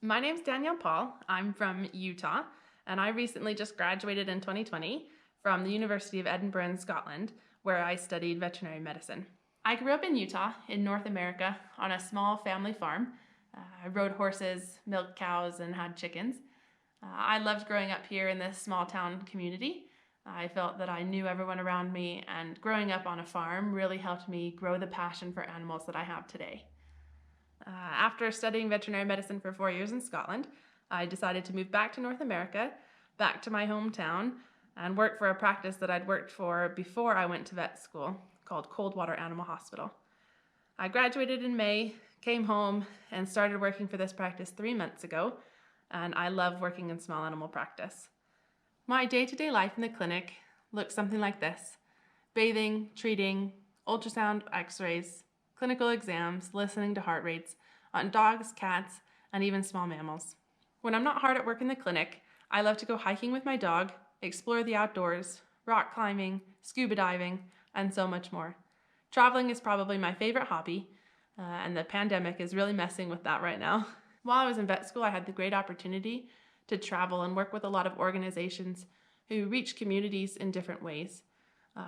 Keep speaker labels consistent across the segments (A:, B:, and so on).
A: My name's Danielle Paul. I'm from Utah, and I recently just graduated in 2020 from the University of Edinburgh in Scotland, where I studied veterinary medicine. I grew up in Utah, in North America, on a small family farm. I rode horses, milked cows, and had chickens. I loved growing up here in this small town community. I felt that I knew everyone around me, and growing up on a farm really helped me grow the passion for animals that I have today. After studying veterinary medicine for 4 years in Scotland, I decided to move back to North America, back to my hometown, and work for a practice that I'd worked for before I went to vet school, called Coldwater Animal Hospital. I graduated in May, came home, and started working for this practice 3 months ago, and I love working in small animal practice. My day-to-day life in the clinic looks something like this: bathing, treating, ultrasound, x-rays, clinical exams, listening to heart rates on dogs, cats, and even small mammals. When I'm not hard at work in the clinic, I love to go hiking with my dog, explore the outdoors, rock climbing, scuba diving, and so much more. Traveling is probably my favorite hobby, and the pandemic is really messing with that right now. While I was in vet school, I had the great opportunity to travel and work with a lot of organizations who reach communities in different ways.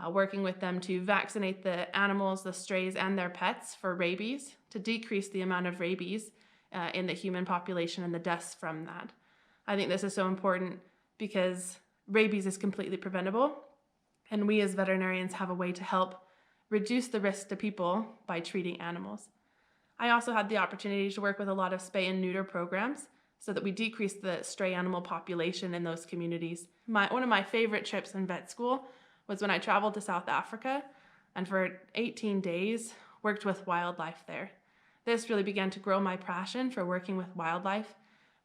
A: Working with them to vaccinate the animals, the strays, and their pets for rabies to decrease the amount of rabies in the human population and the deaths from that. I think this is so important because rabies is completely preventable, and we as veterinarians have a way to help reduce the risk to people by treating animals. I also had the opportunity to work with a lot of spay and neuter programs so that we decrease the stray animal population in those communities. One of my favorite trips in vet school was when I traveled to South Africa and for 18 days worked with wildlife there. This really began to grow my passion for working with wildlife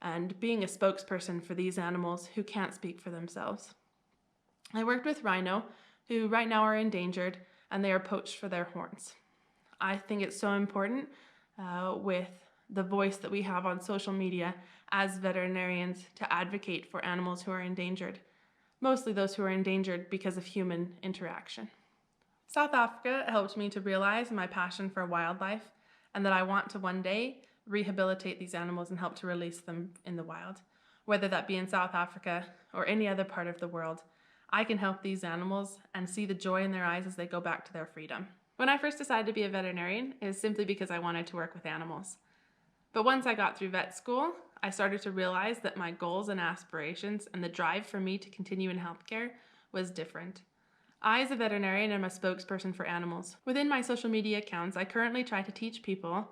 A: and being a spokesperson for these animals who can't speak for themselves. I worked with rhino, who right now are endangered, and they are poached for their horns. I think it's so important with the voice that we have on social media as veterinarians to advocate for animals who are endangered, mostly those who are endangered because of human interaction. South Africa helped me to realize my passion for wildlife and that I want to one day rehabilitate these animals and help to release them in the wild. Whether that be in South Africa or any other part of the world, I can help these animals and see the joy in their eyes as they go back to their freedom. When I first decided to be a veterinarian, it was simply because I wanted to work with animals. But once I got through vet school, I started to realize that my goals and aspirations and the drive for me to continue in healthcare was different. I, as a veterinarian, am a spokesperson for animals. Within my social media accounts, I currently try to teach people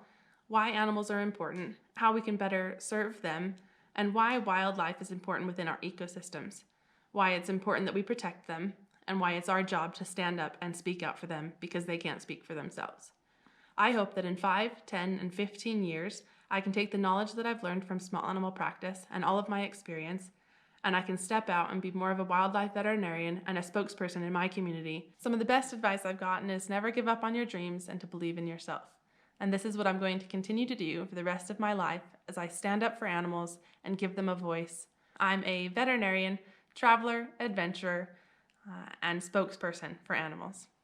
A: why animals are important, how we can better serve them, and why wildlife is important within our ecosystems, why it's important that we protect them, and why it's our job to stand up and speak out for them because they can't speak for themselves. I hope that in 5, 10, and 15 years, I can take the knowledge that I've learned from small animal practice and all of my experience, and I can step out and be more of a wildlife veterinarian and a spokesperson in my community. Some of the best advice I've gotten is never give up on your dreams and to believe in yourself. And this is what I'm going to continue to do for the rest of my life as I stand up for animals and give them a voice. I'm a veterinarian, traveler, adventurer, and spokesperson for animals.